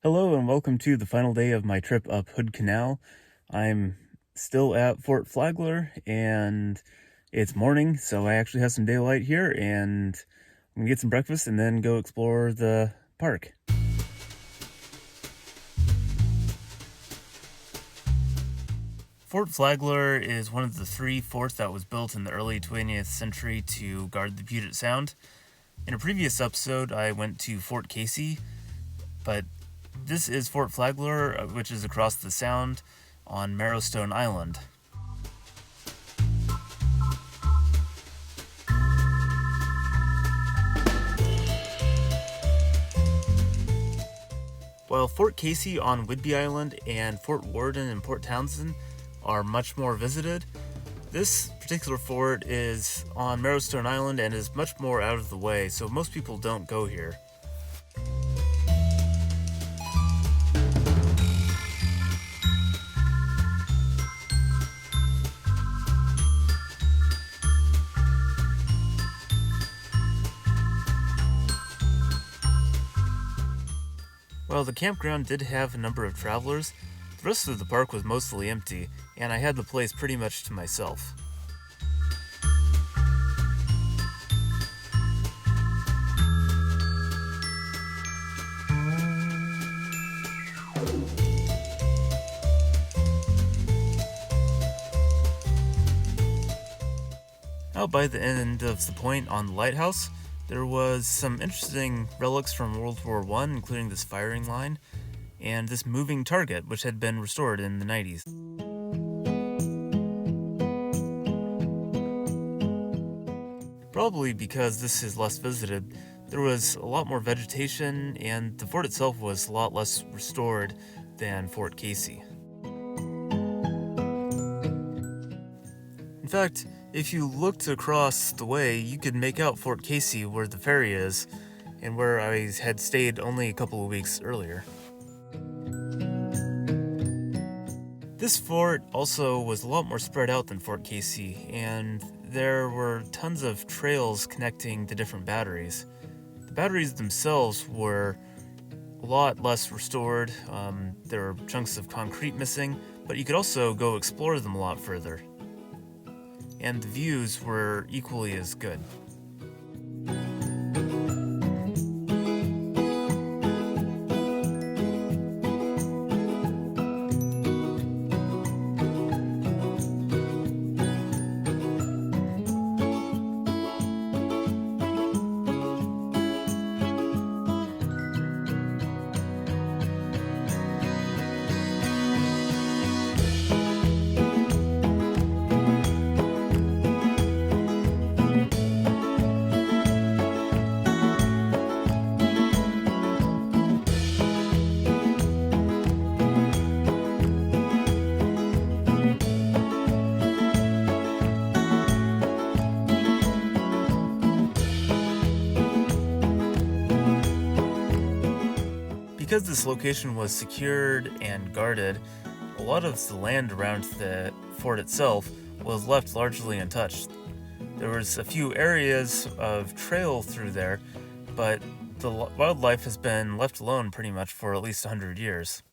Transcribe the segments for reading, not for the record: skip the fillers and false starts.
Hello and welcome to the final day of my trip up Hood Canal. I'm still at Fort Flagler and it's morning, so I actually have some daylight here and I'm gonna get some breakfast and then go explore the park. Fort Flagler is one of the three forts that was built in the early 20th century to guard the Puget Sound. In a previous episode, I went to Fort Casey, but this is Fort Flagler, which is across the Sound on Marrowstone Island. While Fort Casey on Whidbey Island and Fort Worden and Port Townsend are much more visited, this particular fort is on Marrowstone Island and is much more out of the way, so most people don't go here. While the campground did have a number of travelers, the rest of the park was mostly empty, and I had the place pretty much to myself. Out by the end of the point on the lighthouse, there was some interesting relics from World War I, including this firing line, and this moving target, which had been restored in the 90s. Probably because this is less visited, there was a lot more vegetation, and the fort itself was a lot less restored than Fort Casey. In fact, if you looked across the way, you could make out Fort Casey where the ferry is, and where I had stayed only a couple of weeks earlier. This fort also was a lot more spread out than Fort Casey, and there were tons of trails connecting the different batteries. The batteries themselves were a lot less restored. There were chunks of concrete missing, but you could also go explore them a lot further. And the views were equally as good. Because this location was secured and guarded, a lot of the land around the fort itself was left largely untouched. There was a few areas of trail through there, but the wildlife has been left alone pretty much for at least 100 years.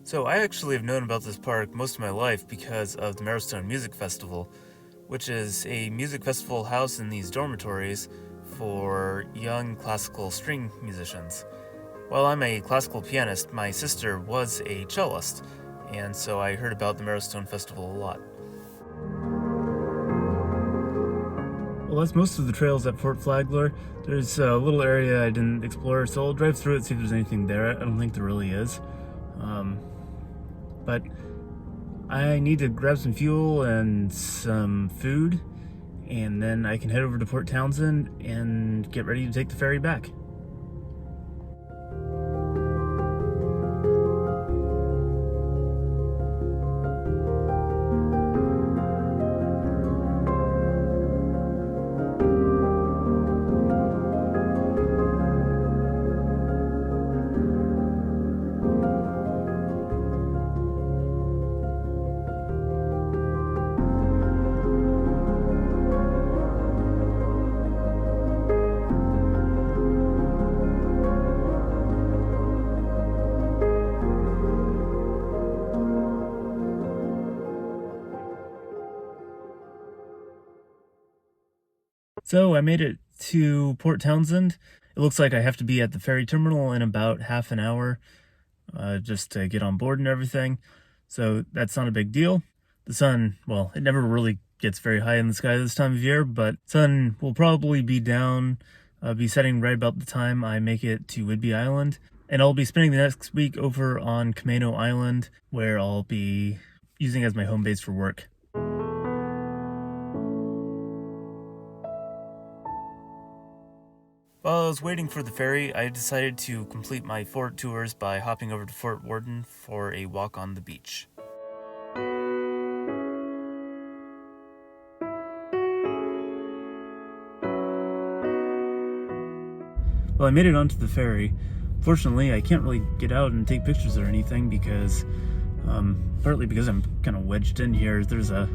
So I actually have known about this park most of my life because of the Marrowstone Music Festival, which is a music festival housed in these dormitories for young classical string musicians. While I'm a classical pianist, my sister was a cellist, and so I heard about the Marrowstone Festival a lot. Well, that's most of the trails at Fort Flagler. There's a little area I didn't explore, so I'll drive through it, see if there's anything there. I don't think there really is. But I need to grab some fuel and some food, and then I can head over to Port Townsend and get ready to take the ferry back. So I made it to Port Townsend. It looks like I have to be at the ferry terminal in about half an hour just to get on board and everything. So that's not a big deal. The sun, well, it never really gets very high in the sky this time of year, but sun will probably be down, be setting right about the time I make it to Whidbey Island. And I'll be spending the next week over on Camano Island, where I'll be using as my home base for work. While I was waiting for the ferry, I decided to complete my fort tours by hopping over to Fort Worden for a walk on the beach. Well, I made it onto the ferry. Fortunately, I can't really get out and take pictures or anything because, partly because I'm kind of wedged in here. There's a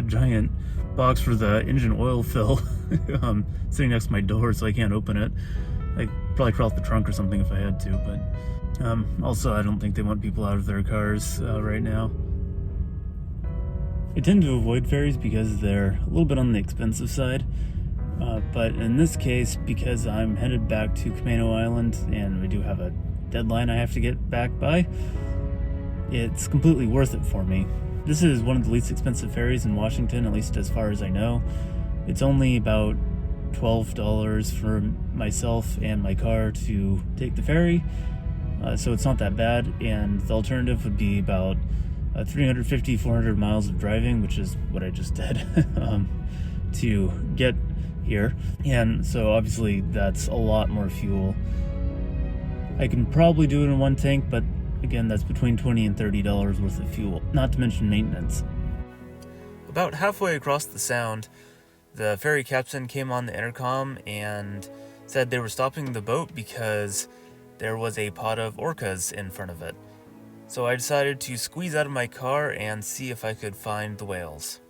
giant box for the engine oil fill sitting next to my door, so I can't open it. I'd probably crawl out the trunk or something if I had to, but also I don't think they want people out of their cars right now. I tend to avoid ferries because they're a little bit on the expensive side, but in this case, because I'm headed back to Camano Island and we do have a deadline I have to get back by, it's completely worth it for me. This is one of the least expensive ferries in Washington, at least as far as I know. It's only about $12 for myself and my car to take the ferry, so it's not that bad, and the alternative would be about 350-400 miles of driving, which is what I just did, to get here, and so obviously that's a lot more fuel. I can probably do it in one tank, but again, that's between $20 and $30 worth of fuel, not to mention maintenance. About halfway across the sound, the ferry captain came on the intercom and said they were stopping the boat because there was a pod of orcas in front of it. So I decided to squeeze out of my car and see if I could find the whales.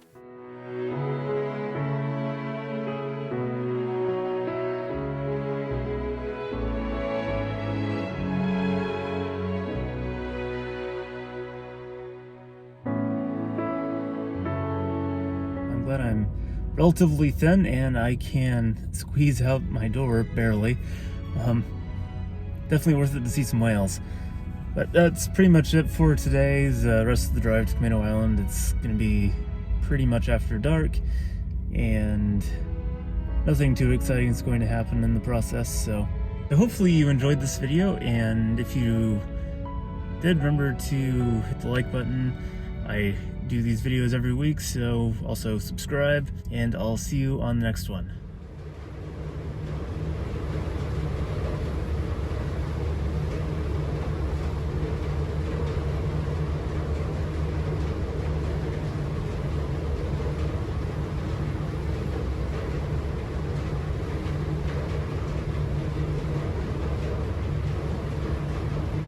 But I'm relatively thin and I can squeeze out my door barely. Definitely worth it to see some whales. But that's pretty much it for today's rest of the drive to Camano Island. It's going to be pretty much after dark and nothing too exciting is going to happen in the process. So hopefully you enjoyed this video, and if you did, remember to hit the like button. I do these videos every week, so also subscribe, and I'll see you on the next one.